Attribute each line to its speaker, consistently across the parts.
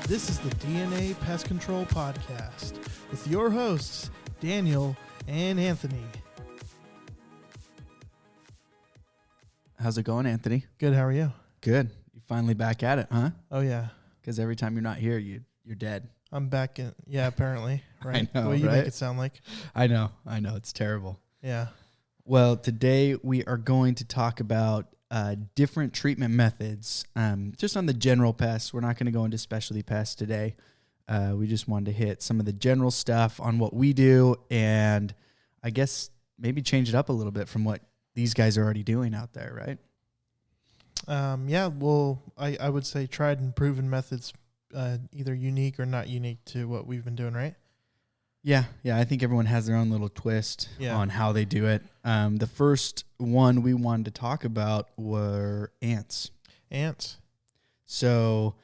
Speaker 1: This is the DNA Pest Control Podcast with your hosts, Daniel and Anthony.
Speaker 2: How's it going, Anthony?
Speaker 1: Good, how are you?
Speaker 2: Good. You're finally back at it, huh?
Speaker 1: Oh, yeah.
Speaker 2: Because every time you're not here, you're dead.
Speaker 1: I'm back in, apparently. Right?
Speaker 2: I know,
Speaker 1: The way you
Speaker 2: right?
Speaker 1: make it sound like.
Speaker 2: I know. It's terrible.
Speaker 1: Yeah.
Speaker 2: Well, today we are going to talk about different treatment methods, just on the general pests. We're not going to go into specialty pests today. We just wanted to hit some of the general stuff on what we do, and I guess maybe change it up a little bit from what these guys are already doing out there, right?
Speaker 1: Well, I would say tried and proven methods, either unique or not unique to what we've been doing, right?
Speaker 2: Yeah, I think everyone has their own little twist on how they do it. The first one we wanted to talk about were ants.
Speaker 1: Ants.
Speaker 2: So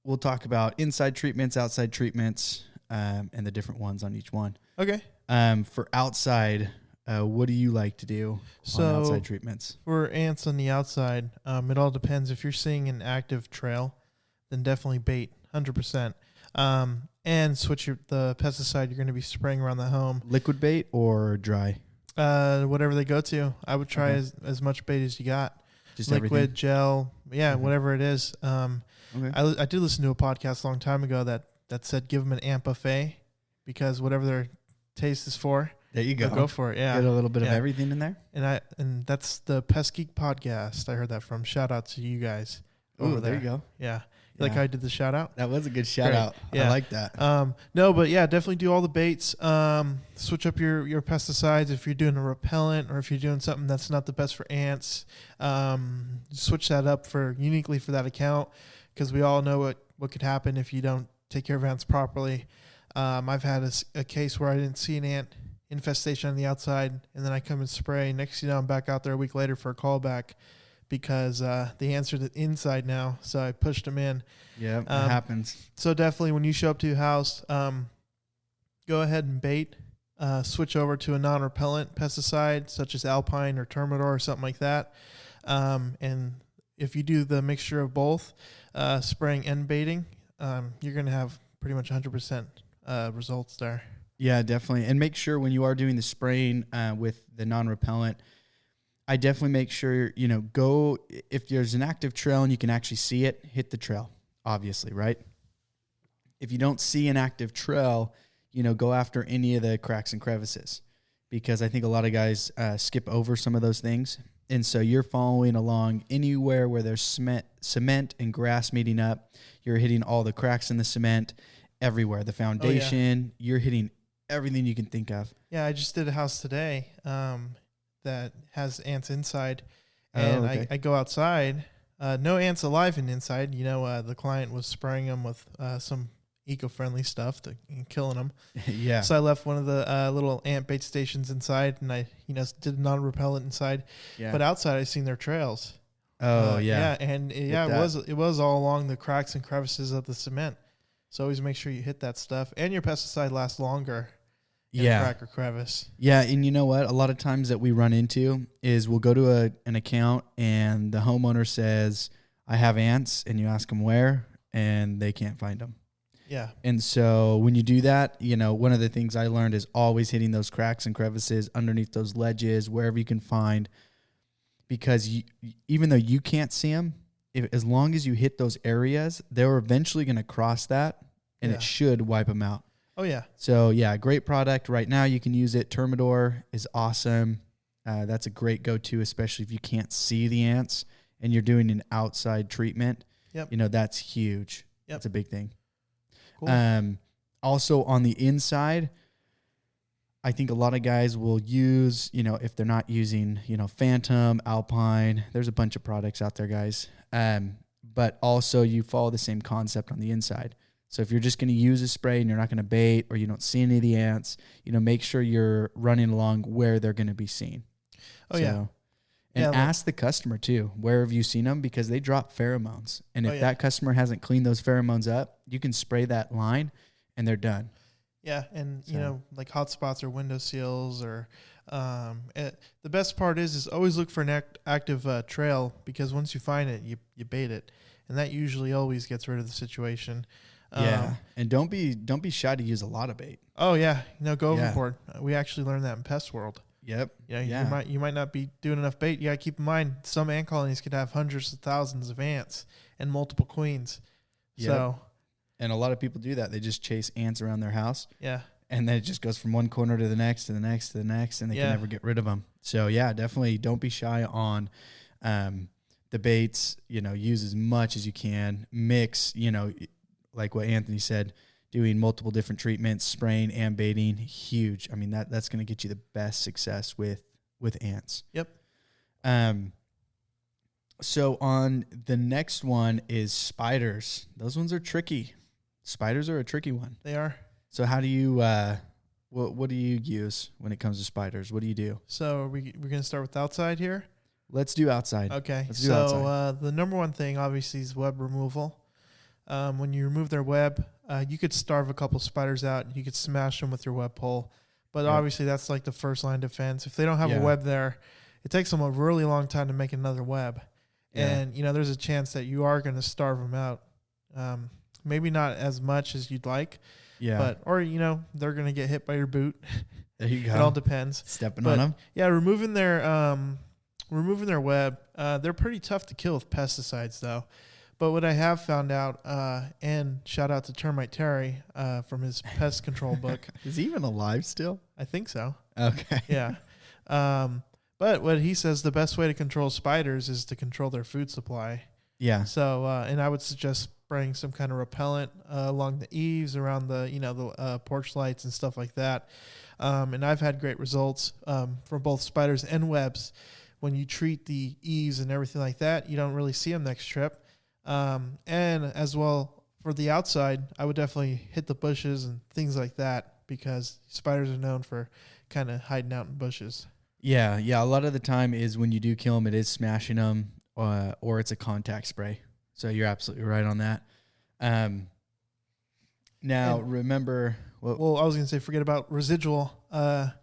Speaker 2: we'll talk about inside treatments, outside treatments, and the different ones on each one.
Speaker 1: Okay.
Speaker 2: For outside, what do you like to do on outside treatments?
Speaker 1: For ants on the outside, it all depends. If you're seeing an active trail, then definitely bait, 100%. And switch the pesticide you're going to be spraying around the home.
Speaker 2: Liquid bait or dry?
Speaker 1: Whatever they go to. I would try as much bait as you got.
Speaker 2: Just
Speaker 1: liquid,
Speaker 2: everything?
Speaker 1: gel, whatever it is.
Speaker 2: Okay.
Speaker 1: I did listen to a podcast a long time ago that said give them an ant buffet because whatever their taste is for,
Speaker 2: there you go.
Speaker 1: Go for it. Yeah,
Speaker 2: get a little bit of everything in there.
Speaker 1: And that's the Pest Geek podcast. I heard that from. Shout out to you guys over there.
Speaker 2: There you go.
Speaker 1: Yeah. Like I did the shout out.
Speaker 2: That was a good shout out.
Speaker 1: Yeah.
Speaker 2: I like that.
Speaker 1: Definitely do all the baits. Switch up your pesticides if you're doing a repellent or if you're doing something that's not the best for ants. Switch that up uniquely for that account because we all know what could happen if you don't take care of ants properly. I've had a case where I didn't see an ant infestation on the outside, and then I come and spray. Next I'm back out there a week later for a callback because the ants are the inside now, so I pushed them in.
Speaker 2: Yeah, it happens.
Speaker 1: So definitely when you show up to your house, go ahead and bait. Switch over to a non-repellent pesticide such as Alpine or Termidor or something like that. And if you do the mixture of both, spraying and baiting, you're going to have pretty much 100% results there.
Speaker 2: Yeah, definitely. And make sure when you are doing the spraying with the non-repellent, I definitely make sure, go, if there's an active trail and you can actually see it, hit the trail, obviously, right? If you don't see an active trail, go after any of the cracks and crevices because I think a lot of guys skip over some of those things. And so you're following along anywhere where there's cement and grass meeting up. You're hitting all the cracks in the cement everywhere. The foundation, you're hitting everything you can think of.
Speaker 1: Yeah, I just did a house today that has ants inside, and I go outside. No ants alive inside. The client was spraying them with some eco-friendly stuff and killing them.
Speaker 2: Yeah.
Speaker 1: So I left one of the little ant bait stations inside, and I did non-repellent inside. Yeah. But outside, I seen their trails.
Speaker 2: Oh
Speaker 1: yeah. It was all along the cracks and crevices of the cement. So always make sure you hit that stuff, and your pesticide lasts longer. A crack or crevice.
Speaker 2: Yeah, and you know what? A lot of times that we run into is we'll go to an account and the homeowner says, I have ants, and you ask them where, and they can't find them.
Speaker 1: Yeah.
Speaker 2: And so when you do that, one of the things I learned is always hitting those cracks and crevices underneath those ledges, wherever you can find, because even though you can't see them, as long as you hit those areas, they're eventually going to cross that, and it should wipe them out.
Speaker 1: Oh, yeah.
Speaker 2: So, great product. Right now you can use it. Termidor is awesome. That's a great go-to, especially if you can't see the ants and you're doing an outside treatment.
Speaker 1: Yep.
Speaker 2: That's huge. Yep. That's a big thing.
Speaker 1: Cool.
Speaker 2: Also on the inside, I think a lot of guys will use, if they're not using, Phantom, Alpine, there's a bunch of products out there, guys. But also you follow the same concept on the inside. So if you're just going to use a spray and you're not going to bait or you don't see any of the ants, make sure you're running along where they're going to be seen. And ask the customer too, where have you seen them? Because they drop pheromones. And if that customer hasn't cleaned those pheromones up, you can spray that line and they're done.
Speaker 1: Yeah, and like hot spots or window seals or the best part is always look for an active trail because once you find it, you bait it. And that usually always gets rid of the situation.
Speaker 2: Yeah, and don't be shy to use a lot of bait.
Speaker 1: Oh yeah, go overboard. We actually learned that in Pest World.
Speaker 2: Yep.
Speaker 1: You might not be doing enough bait. You got to keep in mind some ant colonies could have hundreds of thousands of ants and multiple queens. Yep. So,
Speaker 2: and a lot of people do that. They just chase ants around their house.
Speaker 1: Yeah.
Speaker 2: And then it just goes from one corner to the next, to the next, to the next, and they can never get rid of them. So yeah, definitely don't be shy on the baits. Use as much as you can. Mix. Like what Anthony said, doing multiple different treatments, spraying and baiting, huge. I mean, that's going to get you the best success with ants.
Speaker 1: Yep.
Speaker 2: So on the next one is spiders. Those ones are tricky. Spiders are a tricky one.
Speaker 1: They are.
Speaker 2: So how do you, what do you use when it comes to spiders? What do you do?
Speaker 1: So we're going to start with outside here?
Speaker 2: Let's do outside.
Speaker 1: Okay. So the number one thing obviously is web removal. When you remove their web, you could starve a couple spiders out. You could smash them with your web pole. But obviously that's like the first line of defense. If they don't have a web there, it takes them a really long time to make another web. Yeah. And, there's a chance that you are going to starve them out. Maybe not as much as you'd like. Yeah. Or they're going to get hit by your boot.
Speaker 2: There you go.
Speaker 1: It all depends.
Speaker 2: Stepping on them.
Speaker 1: Yeah, removing their web, they're pretty tough to kill with pesticides though. But what I have found out, and shout out to Termite Terry from his pest control book.
Speaker 2: Is he even alive still?
Speaker 1: I think so.
Speaker 2: Okay.
Speaker 1: Yeah. But what he says, the best way to control spiders is to control their food supply.
Speaker 2: Yeah.
Speaker 1: So, and I would suggest spraying some kind of repellent along the eaves, around the porch lights and stuff like that. And I've had great results for both spiders and webs. When you treat the eaves and everything like that, you don't really see them next trip. And as well for the outside, I would definitely hit the bushes and things like that, because spiders are known for kind of hiding out in bushes.
Speaker 2: Yeah. A lot of the time is when you do kill them, it is smashing them, or it's a contact spray. So you're absolutely right on that. Now remember,
Speaker 1: I was going to say, forget about residual. They're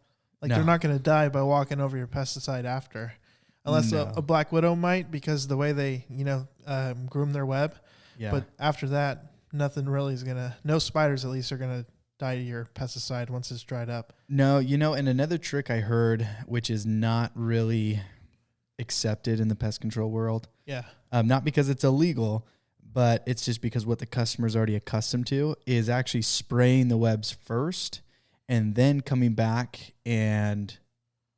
Speaker 1: not going to die by walking over your pesticide after. Unless a black widow might, because the way they, groom their web. Yeah. But after that, nothing really is no spiders at least are going to die to your pesticide once it's dried up.
Speaker 2: No, and another trick I heard, which is not really accepted in the pest control world.
Speaker 1: Yeah.
Speaker 2: Not because it's illegal, but it's just because what the customer's already accustomed to is actually spraying the webs first and then coming back and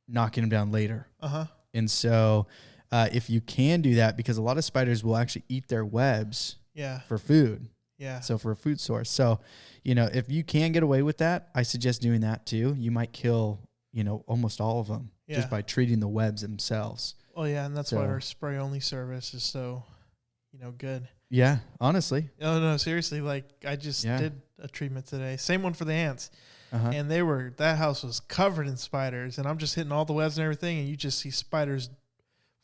Speaker 2: knocking them down later. Uh-huh. And so if you can do that, because a lot of spiders will actually eat their webs for food. Yeah. So for a food source. So, if you can get away with that, I suggest doing that too. You might kill, almost all of them just by treating the webs themselves.
Speaker 1: Oh, yeah. And that's why our spray only service is so, good.
Speaker 2: Yeah. Honestly.
Speaker 1: Oh, no, seriously. Like I just did a treatment today. Same one for the ants. Uh-huh. And that house was covered in spiders, and I'm just hitting all the webs and everything, and you just see spiders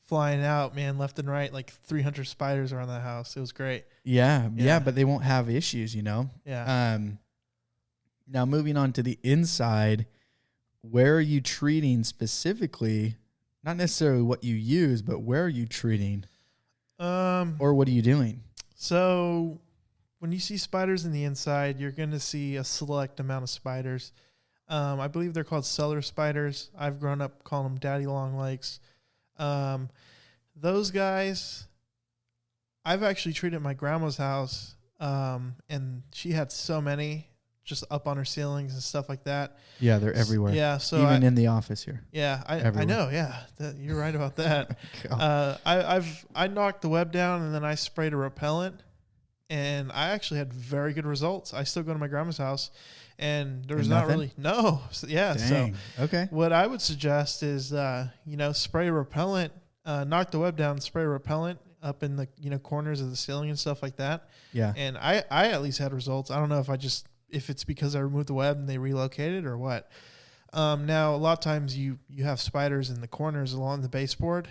Speaker 1: flying out, man, left and right, like 300 spiders around the house. It was great.
Speaker 2: Yeah, but they won't have issues,
Speaker 1: Yeah.
Speaker 2: Now moving on to the inside, where are you treating specifically? Not necessarily what you use, but where are you treating? Or what are you doing?
Speaker 1: So when you see spiders in the inside, you're going to see a select amount of spiders. I believe they're called cellar spiders. I've grown up calling them daddy long legs. Those guys, I've actually treated my grandma's house, and she had so many just up on her ceilings and stuff like that.
Speaker 2: Yeah, they're everywhere.
Speaker 1: Yeah, so
Speaker 2: even in the office here.
Speaker 1: Yeah, I know. Yeah, you're right about that. I knocked the web down, and then I sprayed a repellent. And I actually had very good results. I still go to my grandma's house, and there's not really So, yeah.
Speaker 2: Dang.
Speaker 1: So okay. What I would suggest is, spray a repellent, knock the web down, spray a repellent up in the corners of the ceiling and stuff like that.
Speaker 2: Yeah.
Speaker 1: And I at least had results. I don't know if it's because I removed the web and they relocated or what. Now a lot of times you have spiders in the corners along the baseboard.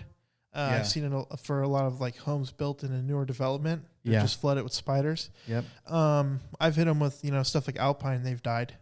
Speaker 1: I've seen it for a lot of like homes built in a newer development. They're just flooded with spiders.
Speaker 2: Yep.
Speaker 1: I've hit them with, stuff like alpine. They've died.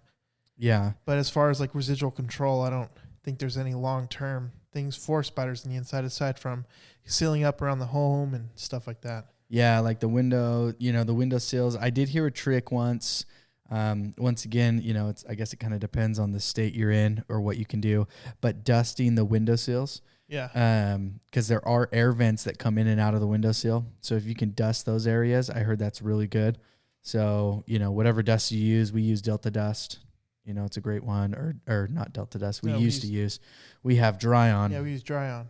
Speaker 2: Yeah.
Speaker 1: But as far as like residual control, I don't think there's any long-term things for spiders in the inside aside from sealing up around the home and stuff like that.
Speaker 2: Yeah, like the window, the window sills. I did hear a trick once. Once again, I guess it kind of depends on the state you're in or what you can do, but dusting the window sills.
Speaker 1: Yeah.
Speaker 2: Because there are air vents that come in and out of the windowsill. So if you can dust those areas, I heard that's really good. So, whatever dust you use, we use Delta Dust. It's a great one. Or not Delta Dust. We have Dry On.
Speaker 1: Yeah, we use Dry On.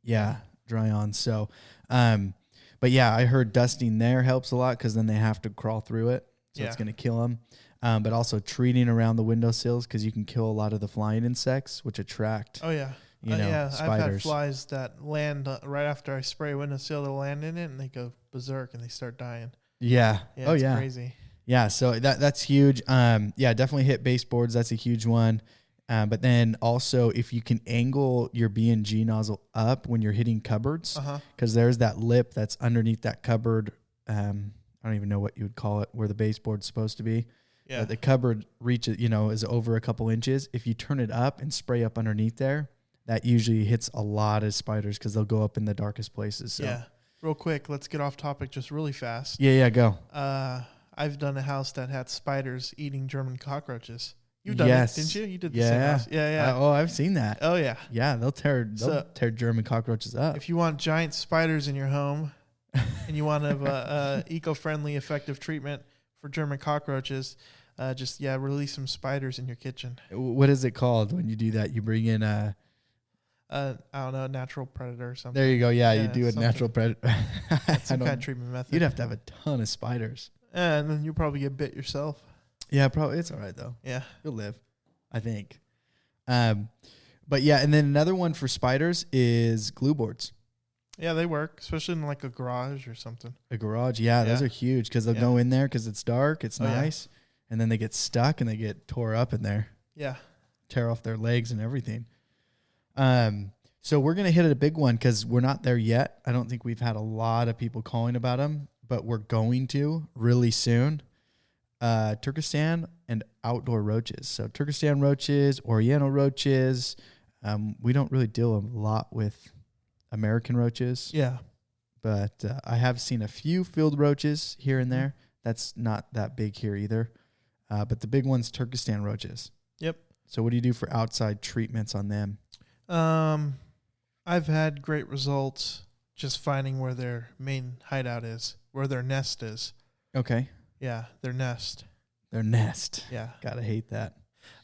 Speaker 2: Yeah, Dry On. So, but yeah, I heard dusting there helps a lot because then they have to crawl through it. So it's going to kill them. But also treating around the windowsills because you can kill a lot of the flying insects, which attract.
Speaker 1: Oh, yeah.
Speaker 2: Spiders.
Speaker 1: I've had flies that land right after I spray a windowsill. They'll land in it and they go berserk and they start dying.
Speaker 2: Yeah.
Speaker 1: It's crazy.
Speaker 2: Yeah. So that's huge. Definitely hit baseboards. That's a huge one. But then also if you can angle your B&G nozzle up when you're hitting cupboards, because there's that lip that's underneath that cupboard. I don't even know what you would call it, where the baseboard's supposed to be.
Speaker 1: Yeah.
Speaker 2: But the cupboard reaches, is over a couple inches. If you turn it up and spray up underneath there, that usually hits a lot of spiders because they'll go up in the darkest places. So.
Speaker 1: Yeah. Real quick, let's get off topic just really fast.
Speaker 2: Yeah, go.
Speaker 1: I've done a house that had spiders eating German cockroaches. You've done it, didn't you? You did the same house. Yeah.
Speaker 2: I've seen that.
Speaker 1: Oh, yeah.
Speaker 2: Yeah, they'll tear German cockroaches up.
Speaker 1: If you want giant spiders in your home and you want to have a eco-friendly, effective treatment for German cockroaches, release some spiders in your kitchen.
Speaker 2: What is it called when you do that? You bring in I
Speaker 1: don't know, a natural predator or something.
Speaker 2: There you go. Yeah, you do a natural predator.
Speaker 1: That's some kind of treatment method.
Speaker 2: You'd have to have a ton of spiders.
Speaker 1: And then you'll probably get bit yourself.
Speaker 2: Yeah, probably. It's all right, though.
Speaker 1: Yeah.
Speaker 2: You'll live, I think. But yeah, and then another one for spiders is glue boards.
Speaker 1: Yeah, they work, especially in like a garage or something.
Speaker 2: A garage, those are huge because they'll go in there because it's dark, it's nice, and then they get stuck and they get tore up in there.
Speaker 1: Yeah.
Speaker 2: Tear off their legs and everything. So we're going to hit a big one because we're not there yet. I don't think we've had a lot of people calling about them, but we're going to really soon. Turkestan and outdoor roaches. So Turkestan roaches, Oriental roaches. We don't really deal a lot with American roaches.
Speaker 1: Yeah.
Speaker 2: But I have seen a few field roaches here and there. That's not that big here either. But the big one's Turkestan roaches.
Speaker 1: Yep.
Speaker 2: So what do you do for outside treatments on them?
Speaker 1: I've had great results just finding where their main hideout is, where their nest is.
Speaker 2: Okay.
Speaker 1: Yeah, their nest.
Speaker 2: Their nest.
Speaker 1: Yeah.
Speaker 2: Gotta hate that.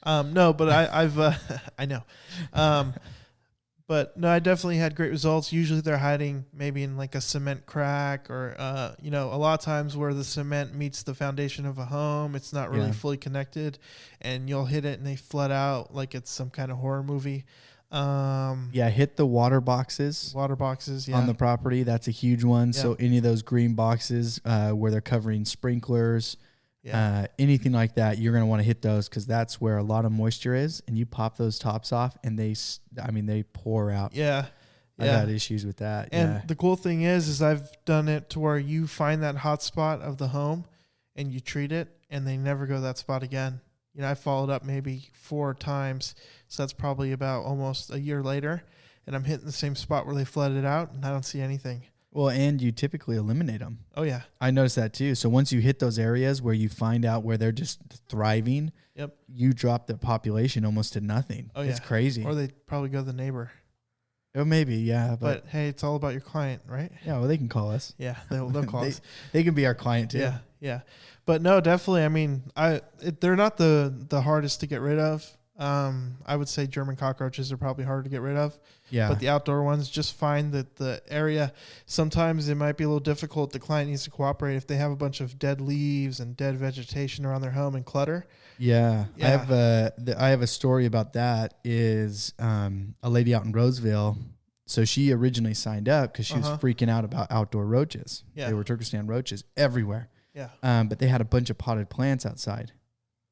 Speaker 1: No, but I've I know. But no, I definitely had great results. Usually they're hiding maybe in like a cement crack or, a lot of times where the cement meets the foundation of a home, it's not really fully connected and you'll hit it and they flood out like it's some kind of horror movie.
Speaker 2: Hit the water boxes
Speaker 1: on
Speaker 2: the property. That's a huge one.
Speaker 1: Yeah.
Speaker 2: So any of those green boxes where they're covering sprinklers, anything like that, you're going to want to hit those because that's where a lot of moisture is. And you pop those tops off and they pour out.
Speaker 1: Yeah.
Speaker 2: I've had issues with that.
Speaker 1: And the cool thing is I've done it to where you find that hot spot of the home and you treat it and they never go to that spot again. I followed up maybe 4 times. So that's probably about almost a year later. And I'm hitting the same spot where they flooded out and I don't see anything.
Speaker 2: Well, and you typically eliminate them.
Speaker 1: Oh, yeah.
Speaker 2: I noticed that too. So once you hit those areas where you find out where they're just thriving, you drop the population almost to nothing.
Speaker 1: Oh, yeah.
Speaker 2: It's crazy.
Speaker 1: Or they probably go to the neighbor.
Speaker 2: Oh, maybe, yeah.
Speaker 1: But hey, it's all about your client, right?
Speaker 2: Yeah, well, they can call us.
Speaker 1: Yeah, they'll call us.
Speaker 2: They can be our client too.
Speaker 1: Yeah. But no, definitely. I mean, they're not the hardest to get rid of. I would say German cockroaches are probably harder to get rid of.
Speaker 2: Yeah.
Speaker 1: But the outdoor ones, just find that the area, sometimes it might be a little difficult. The client needs to cooperate if they have a bunch of dead leaves and dead vegetation around their home and clutter.
Speaker 2: Yeah. I have a story about that. Is a lady out in Roseville. So she originally signed up because she was freaking out about outdoor roaches.
Speaker 1: Yeah.
Speaker 2: They were Turkestan roaches everywhere.
Speaker 1: Yeah.
Speaker 2: But they had a bunch of potted plants outside.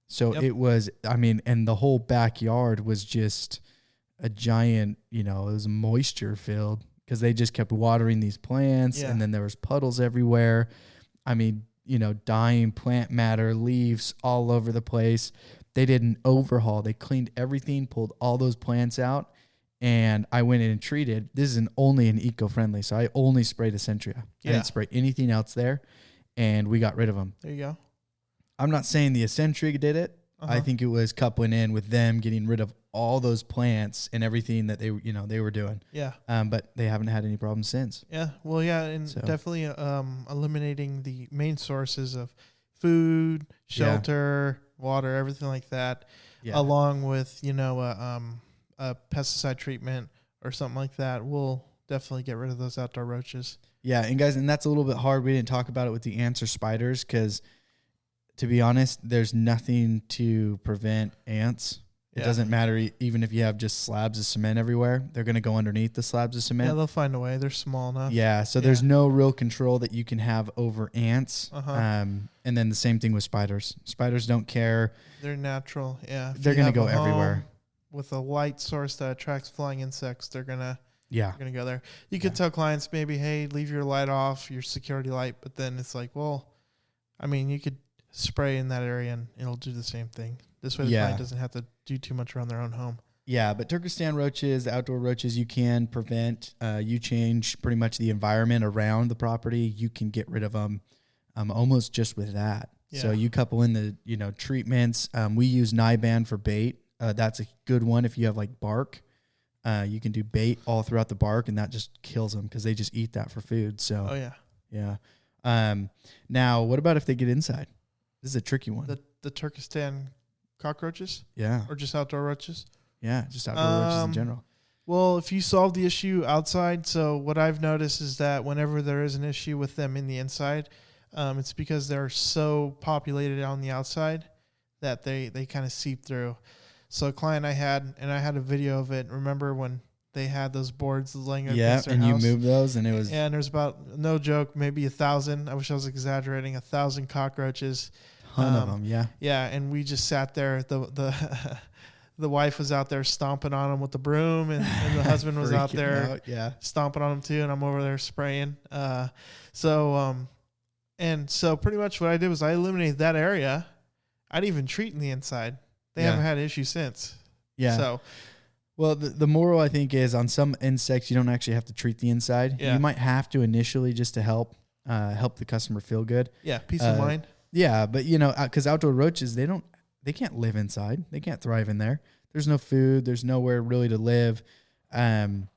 Speaker 2: So it was, and the whole backyard was just a giant, it was moisture filled because they just kept watering these plants and then there was puddles everywhere. Dying plant matter, leaves all over the place. They did an overhaul. They cleaned everything, pulled all those plants out, and I went in and treated. This is only an eco-friendly, so I only sprayed Essentia. I didn't spray anything else there, and we got rid of them.
Speaker 1: There you go.
Speaker 2: I'm not saying the Essentia did it. I think it was coupling in with them getting rid of all those plants and everything that they were doing.
Speaker 1: Yeah.
Speaker 2: But they haven't had any problems since.
Speaker 1: Yeah. Well, yeah, and definitely eliminating the main sources of food, shelter, water, everything like that, along with a pesticide treatment or something like that, will definitely get rid of those outdoor roaches.
Speaker 2: Yeah, and guys, and that's a little bit hard. We didn't talk about it with the ants or spiders because, to be honest, there's nothing to prevent ants. It doesn't matter even if you have just slabs of cement everywhere. They're going to go underneath the slabs of cement.
Speaker 1: Yeah, they'll find a way. They're small enough.
Speaker 2: Yeah, so there's no real control that you can have over ants. And then the same thing with spiders. Spiders don't care.
Speaker 1: They're natural. Yeah.
Speaker 2: They're going to go everywhere.
Speaker 1: With a light source that attracts flying insects, they're going to go there. You could tell clients maybe, hey, leave your light off, your security light. But then it's like, well, I mean, you could spray in that area and it'll do the same thing. This way the client doesn't have to do too much around their own home.
Speaker 2: Yeah, but Turkestan roaches, the outdoor roaches, you can prevent. You change pretty much the environment around the property. You can get rid of them almost just with that. Yeah. So you couple in the treatments. We use Nyban for bait. That's a good one if you have like bark. You can do bait all throughout the bark, and that just kills them because they just eat that for food. So now, what about if they get inside? This is a tricky one.
Speaker 1: The Turkestan cockroaches?
Speaker 2: Yeah.
Speaker 1: Or just outdoor roaches?
Speaker 2: Yeah, just outdoor roaches in general.
Speaker 1: Well, if you solve the issue outside, so what I've noticed is that whenever there is an issue with them in the inside, it's because they're so populated on the outside that they kind of seep through. So a client I had, and I had a video of it, remember when they had those boards laying against their house? Yeah, and
Speaker 2: you moved those, and it was...
Speaker 1: Yeah, and there's about, no joke, maybe 1,000, I wish I was exaggerating, 1,000 cockroaches.
Speaker 2: Ton of them, yeah.
Speaker 1: Yeah, and we just sat there. The wife was out there stomping on them with the broom, and the husband was out there stomping on them too, and I'm over there spraying. So pretty much what I did was I eliminated that area. I didn't even treat in the inside. They haven't had issues since.
Speaker 2: Yeah.
Speaker 1: So,
Speaker 2: well, the moral, I think, is on some insects, you don't actually have to treat the inside. Yeah. You might have to initially just to help the customer feel good.
Speaker 1: Yeah, peace of mind.
Speaker 2: Yeah, but, because outdoor roaches, they can't live inside. They can't thrive in there. There's no food. There's nowhere really to live. And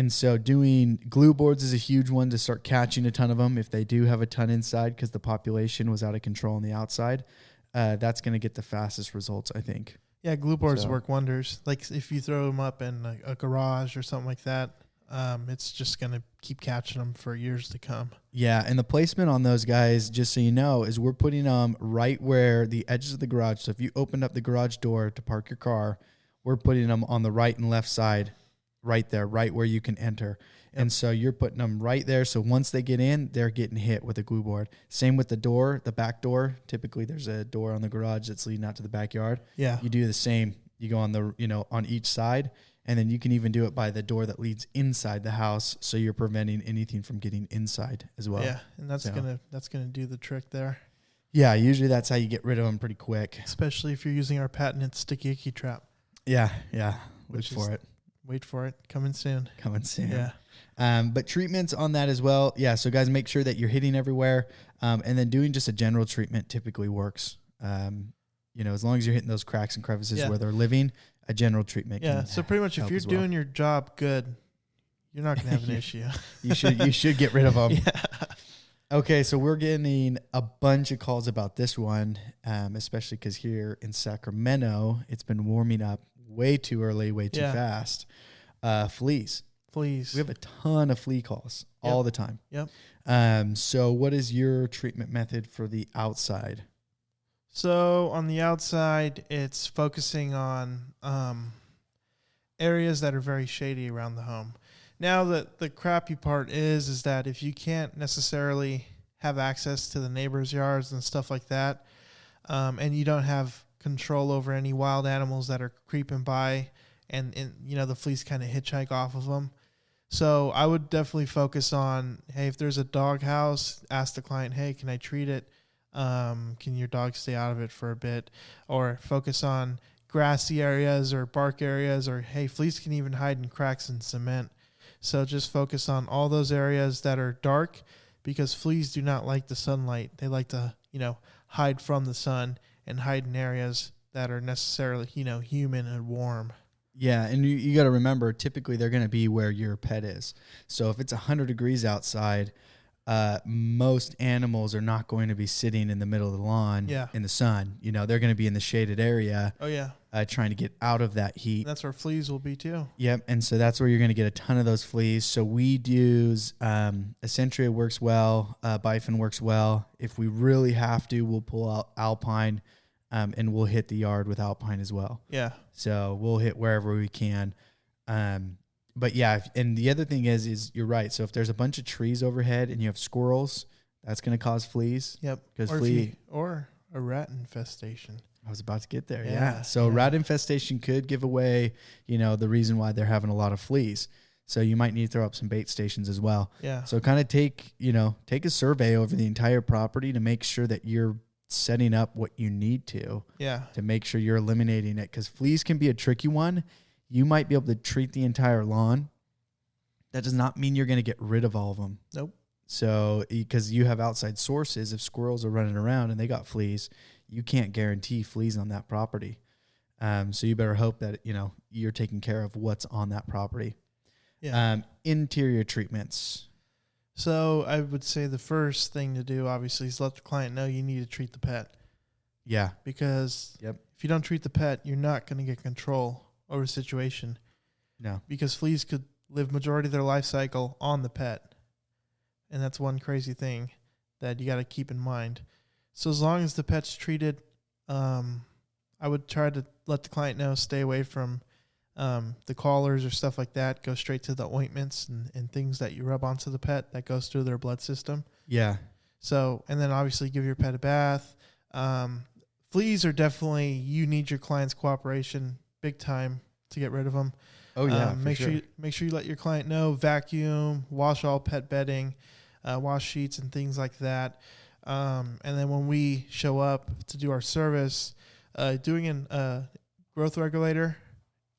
Speaker 2: so doing glue boards is a huge one to start catching a ton of them if they do have a ton inside because the population was out of control on the outside. That's going to get the fastest results, I think.
Speaker 1: Yeah, glue boards work wonders. Like if you throw them up in a garage or something like that, it's just going to keep catching them for years to come.
Speaker 2: Yeah, and the placement on those guys, just so you know, is we're putting them right where the edges of the garage. So if you opened up the garage door to park your car, we're putting them on the right and left side, right there, right where you can enter. Yep. And so you're putting them right there. So once they get in, they're getting hit with a glue board. Same with the door, the back door. Typically there's a door on the garage that's leading out to the backyard.
Speaker 1: Yeah.
Speaker 2: You do the same. You go on on each side, and then you can even do it by the door that leads inside the house. So you're preventing anything from getting inside as well.
Speaker 1: Yeah. And that's gonna do the trick there.
Speaker 2: Yeah. Usually that's how you get rid of them pretty quick.
Speaker 1: Especially if you're using our patented sticky icky trap.
Speaker 2: Yeah. Yeah. Wait
Speaker 1: for it. Coming soon.
Speaker 2: Yeah. But treatments on that as well. Yeah. So guys, make sure that you're hitting everywhere. And then doing just a general treatment typically works. As long as you're hitting those cracks and crevices where they're living, a general treatment.
Speaker 1: Yeah. So pretty much if you're doing your job good, you're not going to have an issue.
Speaker 2: You should get rid of them. Yeah. Okay. So we're getting a bunch of calls about this one, especially because here in Sacramento, it's been warming up way too early, way too fast. Fleas. We have a ton of flea calls all the time.
Speaker 1: Yep.
Speaker 2: So what is your treatment method for the outside?
Speaker 1: So on the outside, it's focusing on areas that are very shady around the home. Now, the crappy part is that if you can't necessarily have access to the neighbors' yards and stuff like that, and you don't have control over any wild animals that are creeping by, and the fleas kind of hitchhike off of them. So I would definitely focus on, hey, if there's a dog house, ask the client, hey, can I treat it? Can your dog stay out of it for a bit? Or focus on grassy areas or bark areas, or hey, fleas can even hide in cracks in cement. So just focus on all those areas that are dark, because fleas do not like the sunlight. They like to, hide from the sun and hide in areas that are necessarily, humid and warm.
Speaker 2: Yeah, and you got to remember, typically they're going to be where your pet is. So if it's 100 degrees outside, most animals are not going to be sitting in the middle of the lawn in the sun. They're going to be in the shaded area.
Speaker 1: Oh, yeah.
Speaker 2: Trying to get out of that heat.
Speaker 1: And that's where fleas will be too.
Speaker 2: Yep, and so that's where you're going to get a ton of those fleas. So we'd use Essentria works well, Bifin works well. If we really have to, we'll pull out Alpine, and we'll hit the yard with Alpine as well.
Speaker 1: Yeah.
Speaker 2: So we'll hit wherever we can. But yeah, and the other thing is you're right. So if there's a bunch of trees overhead and you have squirrels, that's going to cause fleas.
Speaker 1: Yep.
Speaker 2: Because
Speaker 1: or a rat infestation.
Speaker 2: I was about to get there. Yeah. So rat infestation could give away, the reason why they're having a lot of fleas. So you might need to throw up some bait stations as well.
Speaker 1: Yeah.
Speaker 2: So kind of take a survey over the entire property to make sure that you're setting up what you need to make sure you're eliminating it, because fleas can be a tricky one. You might be able to treat the entire lawn. That does not mean you're going to get rid of all of them.
Speaker 1: Nope.
Speaker 2: So because you have outside sources, if squirrels are running around and they got fleas, you can't guarantee fleas on that property. So you better hope that you're taking care of what's on that property.
Speaker 1: Yeah.
Speaker 2: Interior treatments.
Speaker 1: So I would say the first thing to do, obviously, is let the client know you need to treat the pet.
Speaker 2: Yeah.
Speaker 1: Because if you don't treat the pet, you're not going to get control over the situation.
Speaker 2: No.
Speaker 1: Because fleas could live majority of their life cycle on the pet. And that's one crazy thing that you got to keep in mind. So as long as the pet's treated, I would try to let the client know, stay away from the collars or stuff like that. Go straight to the ointments and things that you rub onto the pet that goes through their blood system.
Speaker 2: Yeah.
Speaker 1: So, and then obviously give your pet a bath. Fleas are definitely, you need your client's cooperation big time to get rid of them.
Speaker 2: Oh yeah.
Speaker 1: Make sure you let your client know, vacuum, wash all pet bedding, wash sheets and things like that. And then when we show up to do our service, doing a growth regulator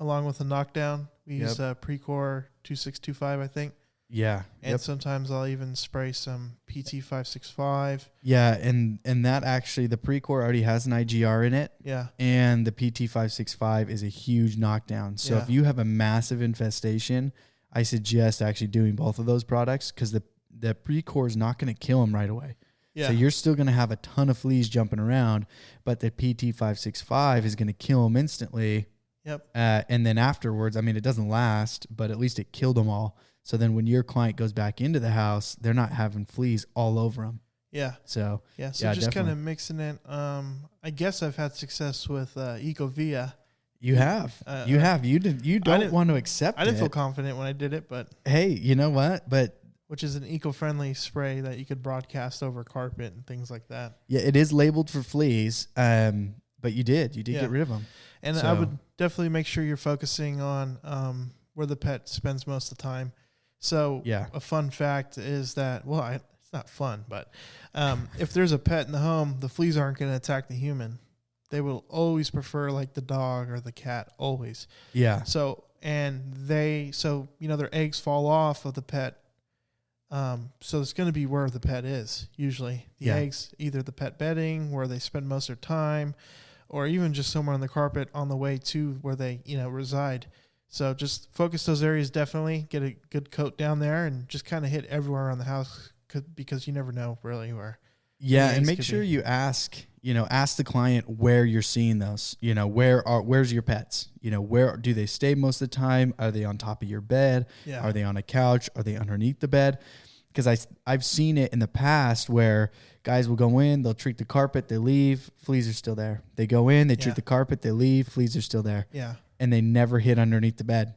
Speaker 1: along with a knockdown. We use Precor 2625, I think.
Speaker 2: Yeah.
Speaker 1: And sometimes I'll even spray some PT 565.
Speaker 2: Yeah, and that actually, the Precor already has an IGR in it.
Speaker 1: Yeah.
Speaker 2: And the PT 565 is a huge knockdown. So if you have a massive infestation, I suggest actually doing both of those products, because the Precor is not going to kill them right away. Yeah. So you're still going to have a ton of fleas jumping around, but the PT 565 is going to kill them instantly.
Speaker 1: Yep.
Speaker 2: And then afterwards, I mean, it doesn't last, but at least it killed them all. So then when your client goes back into the house, they're not having fleas all over them.
Speaker 1: Yeah.
Speaker 2: So
Speaker 1: just kind of mixing it. I guess I've had success with Ecovia.
Speaker 2: You have. You don't want to accept it.
Speaker 1: I didn't feel confident when I did it, but
Speaker 2: hey, you know what?
Speaker 1: Which is an eco-friendly spray that you could broadcast over carpet and things like that.
Speaker 2: Yeah, it is labeled for fleas, but you did get rid of them.
Speaker 1: And I would definitely make sure you're focusing on where the pet spends most of the time. So a fun fact is that, it's not fun, but if there's a pet in the home, the fleas aren't going to attack the human. They will always prefer like the dog or the cat, always.
Speaker 2: Yeah.
Speaker 1: So their eggs fall off of the pet. So it's going to be where the pet is, usually. The eggs, either the pet bedding, where they spend most of their time, or even just somewhere on the carpet on the way to where they, reside. So just focus those areas, definitely. Get a good coat down there and just kind of hit everywhere around the house, because you never know really where.
Speaker 2: Yeah, and make sure you ask the client where you're seeing those. Where's your pets? Where do they stay most of the time? Are they on top of your bed? Yeah. Are they on a couch? Are they underneath the bed? Because I've seen it in the past where guys will go in, they'll treat the carpet, they leave, fleas are still there. They go in, they treat the carpet, they leave, fleas are still there.
Speaker 1: Yeah.
Speaker 2: And they never hit underneath the bed.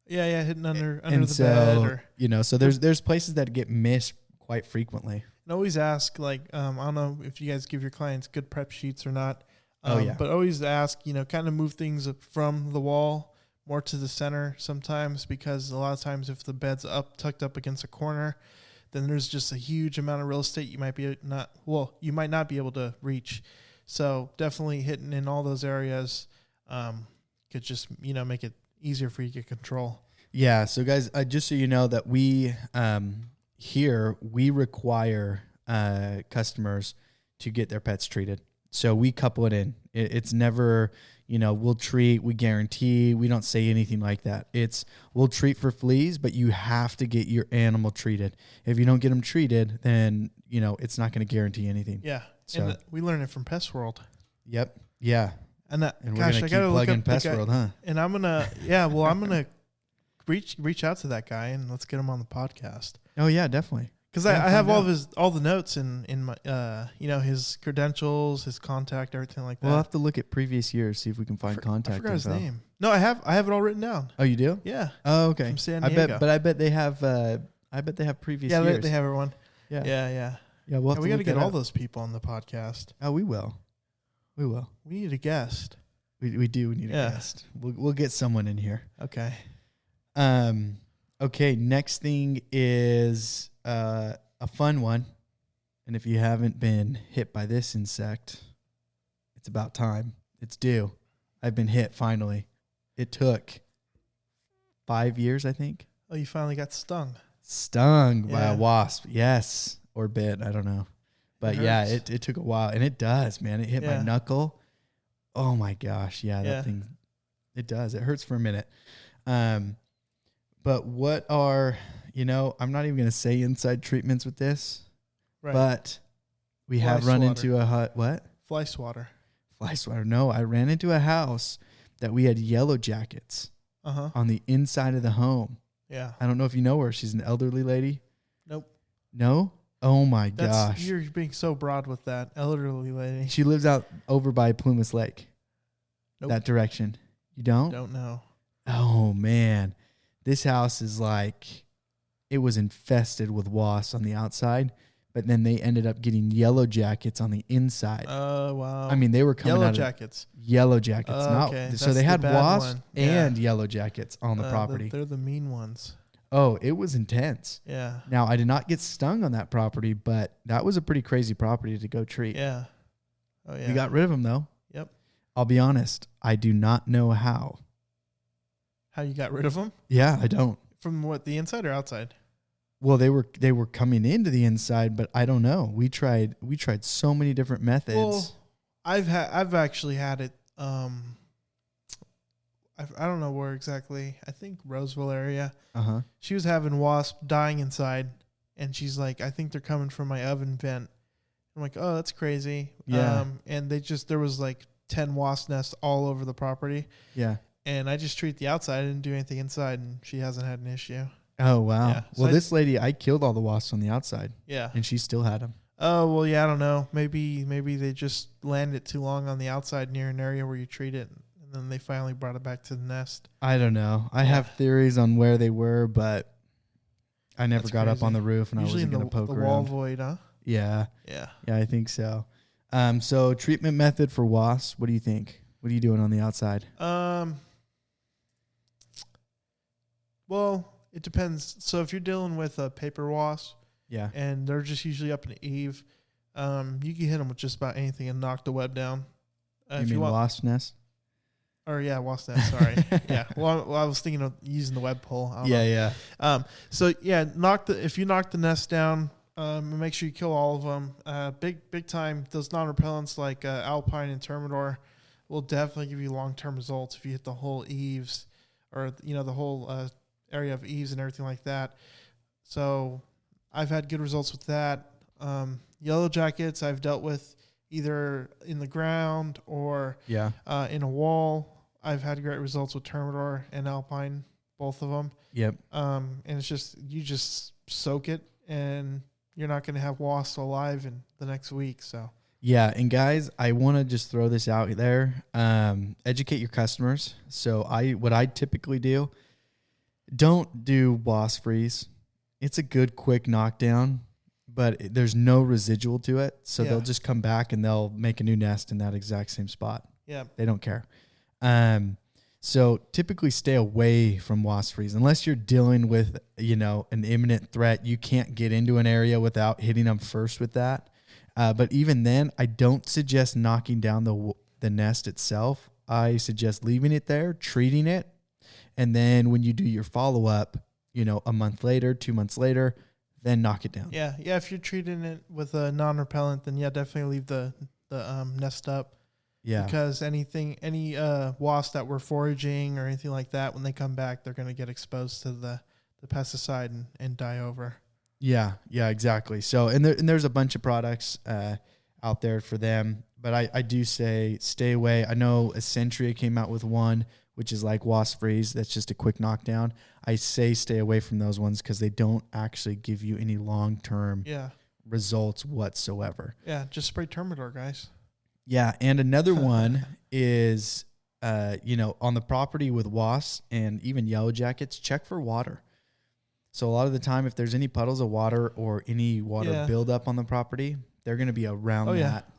Speaker 1: Yeah, hitting under the bed.
Speaker 2: So there's places that get missed quite frequently.
Speaker 1: And always ask, I don't know if you guys give your clients good prep sheets or not. But always ask, kind of move things from the wall more to the center sometimes, because a lot of times if the bed's tucked up against a corner, then there's just a huge amount of real estate you might not be able to reach. So definitely hitting in all those areas. could just, make it easier for you to get control.
Speaker 2: Yeah. So guys, just so you know that we, here we require, customers to get their pets treated. So we couple it in. It's never, we'll treat, we guarantee, we don't say anything like that. We'll treat for fleas, but you have to get your animal treated. If you don't get them treated, then, it's not going to guarantee anything.
Speaker 1: Yeah.
Speaker 2: So
Speaker 1: And we learned it from Pest World.
Speaker 2: Yep. Yeah.
Speaker 1: And
Speaker 2: we're
Speaker 1: gosh,
Speaker 2: going
Speaker 1: I
Speaker 2: to keep
Speaker 1: gotta look
Speaker 2: plugging
Speaker 1: up
Speaker 2: Pest
Speaker 1: the guy,
Speaker 2: World, huh?
Speaker 1: and I'm going to reach out to that guy and let's get him on the podcast.
Speaker 2: Oh yeah, definitely.
Speaker 1: Because I have all the notes in my his credentials, his contact, everything like that.
Speaker 2: We'll have to look at previous years, see if we can find contact.
Speaker 1: I forgot his
Speaker 2: info.
Speaker 1: name. No, I have it all written down.
Speaker 2: Oh, you do?
Speaker 1: Yeah.
Speaker 2: Oh, okay.
Speaker 1: From San Diego.
Speaker 2: I bet they have previous
Speaker 1: Yeah,
Speaker 2: years.
Speaker 1: they have everyone.
Speaker 2: Yeah.
Speaker 1: Yeah.
Speaker 2: We'll have
Speaker 1: We got to
Speaker 2: look
Speaker 1: get
Speaker 2: that
Speaker 1: all
Speaker 2: up.
Speaker 1: those people on the podcast.
Speaker 2: Oh, we will. We
Speaker 1: We need a guest.
Speaker 2: We do. We need a guest. We'll get someone in here.
Speaker 1: Okay.
Speaker 2: Okay. Next thing is a fun one, and if you haven't been hit by this insect, it's about time. It's due. I've been hit finally. It took 5 years, I think.
Speaker 1: Oh, you finally got stung.
Speaker 2: Stung by
Speaker 1: Yeah.
Speaker 2: a wasp, yes, or bit. I don't know, but yeah, it took a while, and it does, man. It hit my knuckle. Oh my gosh, that thing. It does. It hurts for a minute. But what are I'm not even going to say inside treatments with this,
Speaker 1: Right.
Speaker 2: but we have run into a hut. What?
Speaker 1: Fly swatter.
Speaker 2: Fly swatter. No, I ran into a house that we had yellow jackets on the inside of the home.
Speaker 1: Yeah.
Speaker 2: I don't know if you know her. She's an elderly lady.
Speaker 1: Nope.
Speaker 2: No? Oh my gosh.
Speaker 1: You're being so broad with that elderly lady.
Speaker 2: She lives out over by Plumas Lake.
Speaker 1: Nope.
Speaker 2: That direction. You don't?
Speaker 1: Don't know.
Speaker 2: Oh man. This house is it was infested with wasps on the outside, but then they ended up getting yellow jackets on the inside.
Speaker 1: Oh, wow.
Speaker 2: I mean, they were coming
Speaker 1: yellow
Speaker 2: out
Speaker 1: jackets.
Speaker 2: Yellow jackets.
Speaker 1: Okay.
Speaker 2: So they had
Speaker 1: That's the bad
Speaker 2: wasps
Speaker 1: one. Yeah.
Speaker 2: and yellow jackets on the property.
Speaker 1: They're the mean ones.
Speaker 2: Oh, it was intense.
Speaker 1: Yeah.
Speaker 2: Now, I did not get stung on that property, but that was a pretty crazy property to go treat.
Speaker 1: Yeah. Oh, yeah.
Speaker 2: We got rid of them, though.
Speaker 1: Yep.
Speaker 2: I'll be honest. I do not know how.
Speaker 1: How you got rid of them?
Speaker 2: Yeah, I don't.
Speaker 1: From what, the inside or outside?
Speaker 2: Well, they were coming into the inside, but I don't know. We tried so many different methods.
Speaker 1: Well, I've actually had it. I don't know where exactly. I think Roseville area. She was having wasps dying inside, and she's like, "I think they're coming from my oven vent." I'm like, "Oh, that's crazy."
Speaker 2: Yeah.
Speaker 1: And there was 10 wasp nests all over the property.
Speaker 2: Yeah.
Speaker 1: And I just treat the outside. I didn't do anything inside, and she hasn't had an issue.
Speaker 2: Oh wow.
Speaker 1: Yeah. So
Speaker 2: Well, this lady, I killed all the wasps on the outside.
Speaker 1: Yeah.
Speaker 2: And she still had them.
Speaker 1: Oh well, yeah. I don't know. Maybe they just landed too long on the outside near an area where you treat it, and then they finally brought it back to the nest.
Speaker 2: I don't know. I have theories on where they were, but I never got up on the roof, and
Speaker 1: Usually
Speaker 2: I wasn't going to poke
Speaker 1: the
Speaker 2: around.
Speaker 1: wall void, huh?
Speaker 2: Yeah.
Speaker 1: Yeah.
Speaker 2: Yeah, I think so. So treatment method for wasps. What do you think? What are you doing on the outside?
Speaker 1: Well, it depends. So if you're dealing with a paper wasp,
Speaker 2: Yeah.
Speaker 1: and they're just usually up in the eave, you can hit them with just about anything and knock the web down.
Speaker 2: You mean wasp nest?
Speaker 1: Or yeah, wasp nest. Sorry. Yeah. Well, I was thinking of using the web pole.
Speaker 2: Yeah.
Speaker 1: So yeah, if you knock the nest down, make sure you kill all of them. Big time. Those non-repellents like Alpine and Termidor will definitely give you long-term results if you hit the whole eaves, or the whole area of eaves and everything like that. So I've had good results with that. Yellow jackets I've dealt with either in the ground or in a wall. I've had great results with Termidor and Alpine, both of them.
Speaker 2: Yep.
Speaker 1: And it's just, you just soak it, and you're not going to have wasps alive in the next week. So
Speaker 2: Yeah, and guys, I want to just throw this out there. Educate your customers. So what I typically do, don't do wasp freeze. It's a good quick knockdown, but there's no residual to it. So they'll just come back and they'll make a new nest in that exact same spot.
Speaker 1: Yeah.
Speaker 2: They don't care. So typically stay away from wasp freeze unless you're dealing with, an imminent threat. You can't get into an area without hitting them first with that. But even then, I don't suggest knocking down the nest itself. I suggest leaving it there, treating it. And then when you do your follow-up, a month later, 2 months later, then knock it down.
Speaker 1: Yeah. Yeah. If you're treating it with a non-repellent, then definitely leave the nest up.
Speaker 2: Yeah.
Speaker 1: Because any wasps that were foraging or anything like that, when they come back, they're going to get exposed to the pesticide and die over.
Speaker 2: Yeah. Yeah, exactly. So, and there's a bunch of products out there for them, but I do say stay away. I know Essentria came out with one, which is like wasp freeze. That's just a quick knockdown. I say stay away from those ones because they don't actually give you any long-term results whatsoever.
Speaker 1: Yeah, just spray Termidor, guys.
Speaker 2: Yeah, and another one is, on the property with wasps and even yellow jackets, check for water. So a lot of the time, if there's any puddles of water or any water buildup on the property, they're going to be around that.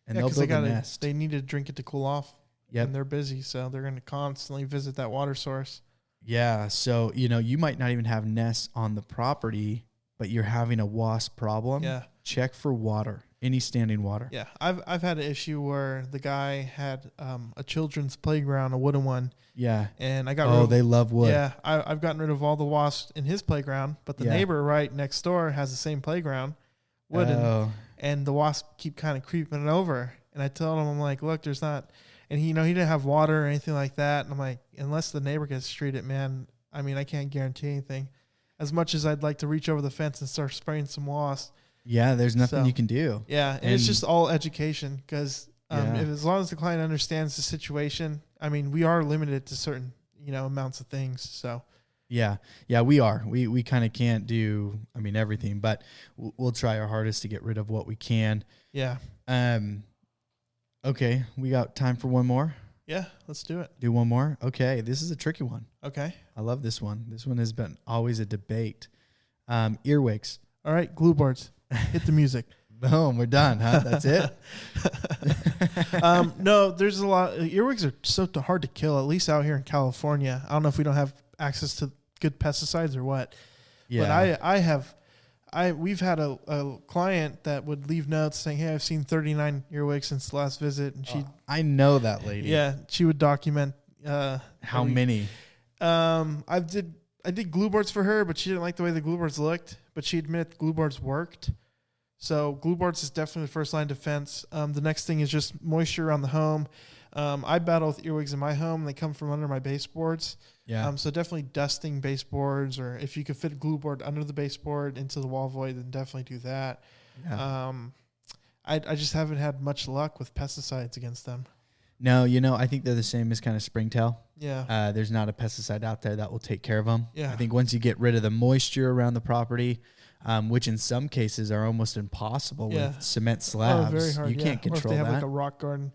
Speaker 2: And they'll build a nest.
Speaker 1: They need to drink it to cool off.
Speaker 2: Yep.
Speaker 1: And they're busy, so they're going to constantly visit that water source.
Speaker 2: Yeah, so, you might not even have nests on the property, but you're having a wasp problem.
Speaker 1: Yeah.
Speaker 2: Check for water, any standing water.
Speaker 1: Yeah, I've had an issue where the guy had a children's playground, a wooden one.
Speaker 2: Yeah.
Speaker 1: And I got rid of,
Speaker 2: they love wood.
Speaker 1: Yeah, I've gotten rid of all the wasps in his playground, but the neighbor right next door has the same playground, wooden, and the wasps keep kind of creeping over. And I told him, I'm like, look, there's not... And he didn't have water or anything like that. And I'm like, unless the neighbor gets treated, man, I mean, I can't guarantee anything. As much as I'd like to reach over the fence and start spraying some wasps.
Speaker 2: Yeah, there's nothing you can do.
Speaker 1: Yeah, and it's just all education because as long as the client understands the situation, I mean, we are limited to certain, amounts of things. So.
Speaker 2: Yeah, we are. We kind of can't do, everything, but we'll try our hardest to get rid of what we can.
Speaker 1: Yeah.
Speaker 2: Okay, we got time for one more?
Speaker 1: Yeah, let's do it.
Speaker 2: Do one more? Okay, this is a tricky one.
Speaker 1: Okay.
Speaker 2: I love this one. This one has been always a debate. Earwigs.
Speaker 1: All right, glue boards. Hit the music.
Speaker 2: Boom, we're done, huh? That's it?
Speaker 1: No, there's a lot. Earwigs are so hard to kill, at least out here in California. I don't know if we don't have access to good pesticides or what. Yeah. But we've had a client that would leave notes saying, hey, I've seen 39 earwigs since the last visit. And
Speaker 2: I know that lady.
Speaker 1: Yeah, she would document.
Speaker 2: How many?
Speaker 1: I did glue boards for her, but she didn't like the way the glue boards looked. But she admitted the glue boards worked. So glue boards is definitely the first line of defense. The next thing is just moisture around the home. I battle with earwigs in my home. They come from under my baseboards.
Speaker 2: Yeah.
Speaker 1: So definitely dusting baseboards, or if you could fit a glue board under the baseboard into the wall void, then definitely do that. Yeah. I just haven't had much luck with pesticides against them.
Speaker 2: No, I think they're the same as kind of springtail.
Speaker 1: Yeah.
Speaker 2: There's not a pesticide out there that will take care of them.
Speaker 1: Yeah.
Speaker 2: I think once you get rid of the moisture around the proproperty, which in some cases are almost impossible with cement slabs.
Speaker 1: Very hard.
Speaker 2: You can't control
Speaker 1: or if they
Speaker 2: that.
Speaker 1: have like a rock garden.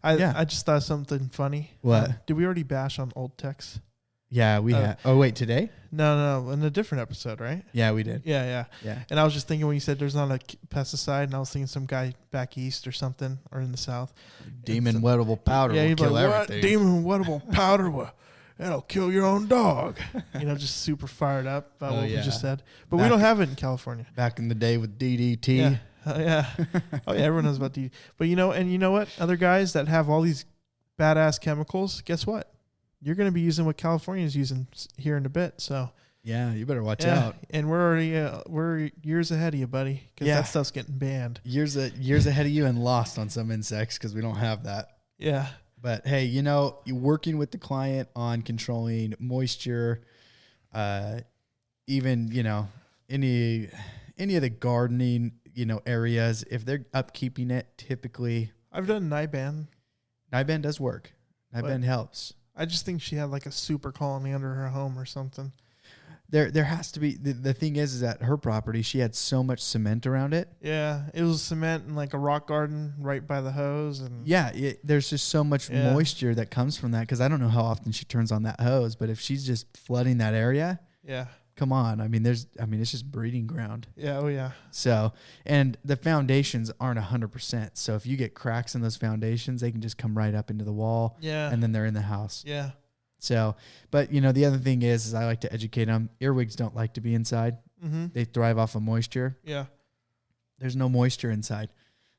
Speaker 2: I
Speaker 1: just thought of something funny.
Speaker 2: What?
Speaker 1: Did we already bash on old techs?
Speaker 2: Yeah, we had. Oh, wait, today?
Speaker 1: No, in a different episode, right?
Speaker 2: Yeah, we did.
Speaker 1: Yeah. And I was just thinking when you said there's not a pesticide, and I was thinking some guy back east or something, or in the south.
Speaker 2: Demon wettable powder will kill everything.
Speaker 1: What? Demon wettable powder that'll kill your own dog. Just super fired up about what we just said. But we don't have it in California.
Speaker 2: Back in the day with DDT.
Speaker 1: Yeah. Everyone knows about DDT. But you know what? Other guys that have all these badass chemicals, guess what? You're going to be using what California is using here in a bit. So
Speaker 2: yeah, you better watch out.
Speaker 1: And we're already we're years ahead of you, buddy, because that stuff's getting banned.
Speaker 2: Years ahead of you and lost on some insects because we don't have that.
Speaker 1: Yeah.
Speaker 2: But hey, you're working with the client on controlling moisture, even any of the gardening areas. If they're upkeeping it, typically
Speaker 1: I've done Niban.
Speaker 2: Niban does work. Niban helps.
Speaker 1: I just think she had like a super colony under her home or something.
Speaker 2: There has to be. The thing is that her property, she had so much cement around it.
Speaker 1: Yeah, it was cement and like a rock garden right by the hose. And
Speaker 2: there's just so much moisture that comes from that, because I don't know how often she turns on that hose, but if she's just flooding that area, come on. It's just breeding ground.
Speaker 1: Yeah. Oh yeah.
Speaker 2: So, and the foundations aren't 100%. So if you get cracks in those foundations, they can just come right up into the wall.
Speaker 1: Yeah.
Speaker 2: And then they're in the house.
Speaker 1: Yeah.
Speaker 2: So, but the other thing is I like to educate them. Earwigs don't like to be inside.
Speaker 1: Mm-hmm.
Speaker 2: They thrive off of moisture.
Speaker 1: Yeah.
Speaker 2: There's no moisture inside.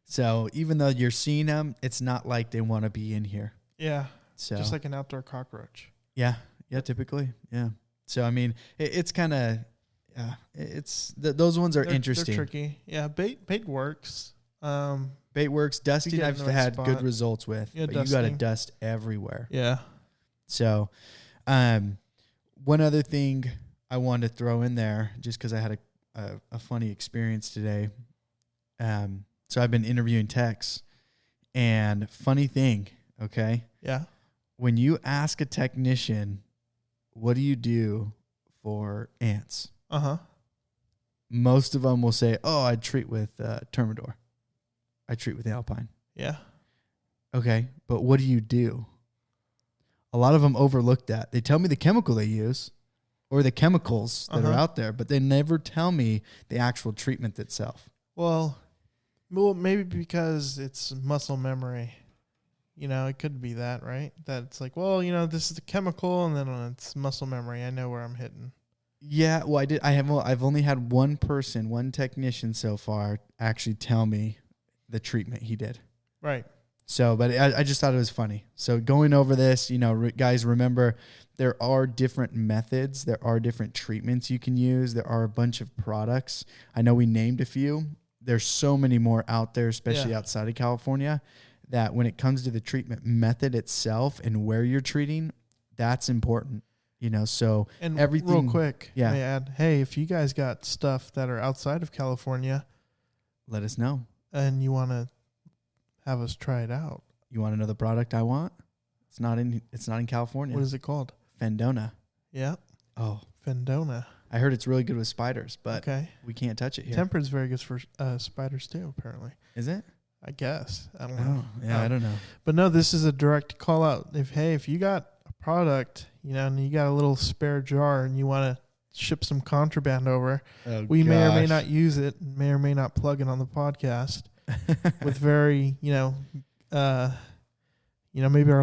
Speaker 2: So even though you're seeing them, it's not like they want to be in here.
Speaker 1: Yeah.
Speaker 2: So
Speaker 1: Just like an outdoor cockroach.
Speaker 2: yeah, typically. Yeah. So, I mean, it's kind of, those ones are interesting.
Speaker 1: They're tricky. Yeah. Bait works.
Speaker 2: Bait works. Dusting,
Speaker 1: get in
Speaker 2: I've
Speaker 1: the right
Speaker 2: had
Speaker 1: spot.
Speaker 2: good results with.
Speaker 1: Yeah,
Speaker 2: but you got to dust everywhere.
Speaker 1: Yeah.
Speaker 2: So, one other thing I wanted to throw in there, just because I had a funny experience today. So I've been interviewing techs, and funny thing, okay?
Speaker 1: Yeah.
Speaker 2: When you ask a technician, what do you do for ants?
Speaker 1: Uh-huh.
Speaker 2: Most of them will say, oh, I treat with Termidor. I treat with Alpine.
Speaker 1: Yeah.
Speaker 2: Okay, but what do you do? A lot of them overlook that. They tell me the chemical they use or the chemicals that are out there, but they never tell me the actual treatment itself.
Speaker 1: Well, maybe because it's muscle memory. You know, it could be that, right? That it's like, well, you know, this is the chemical, and then it's muscle memory. I know where I'm hitting.
Speaker 2: Yeah, well, I've only had one technician so far actually tell me the treatment he did.
Speaker 1: Right.
Speaker 2: So, but I just thought it was funny. So going over this, you know, guys, remember there are different methods. There are different treatments you can use. There are a bunch of products. I know we named a few. There's so many more out there, especially outside of California, that when it comes to the treatment method itself and where you're treating, that's important. You know, so
Speaker 1: and
Speaker 2: everything.
Speaker 1: Real quick,
Speaker 2: yeah.
Speaker 1: I add, hey, if you guys got stuff that are outside of California,
Speaker 2: let us know.
Speaker 1: And you want to have us try it out.
Speaker 2: You want to know the product I want? It's not in California.
Speaker 1: What is it called?
Speaker 2: Fendona.
Speaker 1: Yeah.
Speaker 2: Oh,
Speaker 1: Fendona.
Speaker 2: I heard it's really good with spiders, but we can't touch it here.
Speaker 1: Tempered's very good for spiders too, apparently.
Speaker 2: Is it?
Speaker 1: I guess. I don't know.
Speaker 2: Yeah, I don't know.
Speaker 1: But no, this is a direct call out. If you got a product, you know, and you got a little spare jar and you want to ship some contraband over, we may or may not use it, may or may not plug it on the podcast with very, maybe our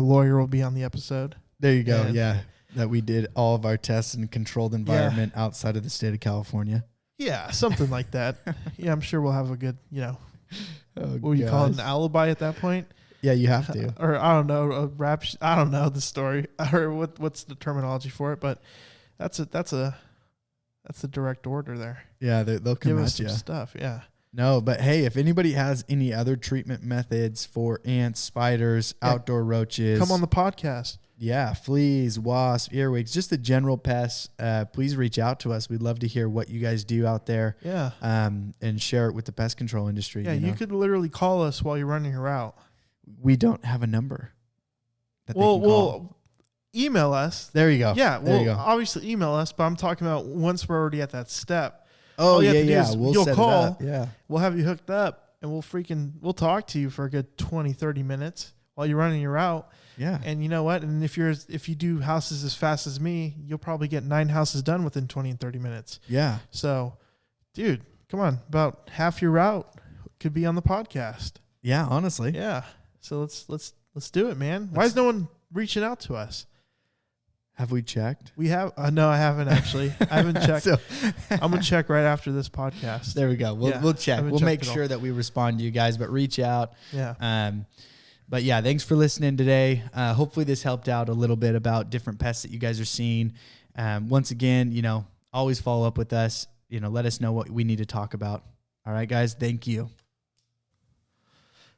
Speaker 1: lawyer will be on the episode.
Speaker 2: There you go. Yeah. That we did all of our tests in a controlled environment outside of the state of California. Yeah,
Speaker 1: something like that. Yeah, I'm sure we'll have a good, what do you call it, an alibi at that point?
Speaker 2: Yeah, you have to.
Speaker 1: Or I don't know, a rap. I don't know the story or what's the terminology for it, but that's a direct order there.
Speaker 2: Yeah, they'll come
Speaker 1: give
Speaker 2: at
Speaker 1: us some
Speaker 2: you.
Speaker 1: Stuff. Yeah.
Speaker 2: No, but hey, if anybody has any other treatment methods for ants, spiders, outdoor roaches,
Speaker 1: come on the podcast.
Speaker 2: Yeah, fleas, wasps, earwigs, just the general pests. Please reach out to us. We'd love to hear what you guys do out there.
Speaker 1: Yeah.
Speaker 2: And share it with the pest control industry.
Speaker 1: Yeah, you could literally call us while you're running your route.
Speaker 2: We don't have a number.
Speaker 1: Well, email us.
Speaker 2: There you go.
Speaker 1: Yeah, obviously email us, but I'm talking about once we're already at that step.
Speaker 2: Oh, yeah. We'll set
Speaker 1: call,
Speaker 2: it up. Yeah.
Speaker 1: We'll have you hooked up, and we'll talk to you for a good 20, 30 minutes while you're running your route.
Speaker 2: Yeah.
Speaker 1: And you know what? And if you do houses as fast as me, you'll probably get 9 houses done within 20 and 30 minutes.
Speaker 2: Yeah.
Speaker 1: So, dude, come on. About half your route could be on the podcast.
Speaker 2: Yeah, honestly.
Speaker 1: Yeah. So let's do it, man. Why is no one reaching out to us?
Speaker 2: Have we checked?
Speaker 1: We have. No, I haven't actually. I haven't checked. I'm gonna check right after this podcast.
Speaker 2: There we go. We'll check. We'll make sure that we respond to you guys, but reach out.
Speaker 1: Yeah.
Speaker 2: But yeah, thanks for listening today. Hopefully this helped out a little bit about different pests that you guys are seeing. Once again, always follow up with us. Let us know what we need to talk about. All right, guys. Thank you.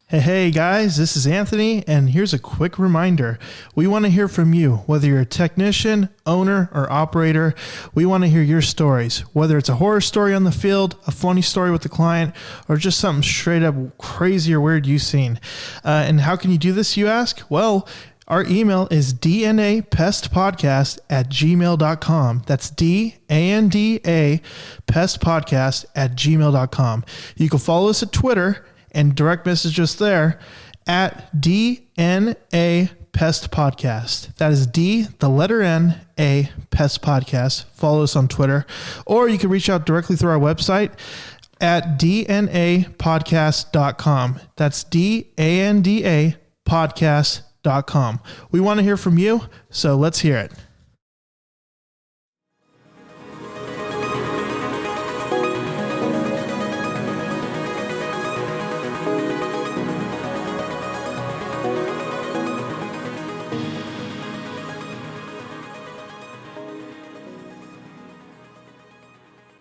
Speaker 1: Hey guys, this is Anthony, and here's a quick reminder. We want to hear from you, whether you're a technician, owner, or operator. We want to hear your stories, whether it's a horror story on the field, a funny story with the client, or just something straight up crazy or weird you've seen. And how can you do this, you ask? Well, our email is dnapestpodcast@gmail.com. That's DANDA pestpodcast@gmail.com. You can follow us at Twitter and direct message us there at DNA Pest Podcast. That is D, the letter N, A, Pest Podcast. Follow us on Twitter. Or you can reach out directly through our website at dnapodcast.com. That's DANDA podcast.com. We want to hear from you, so let's hear it.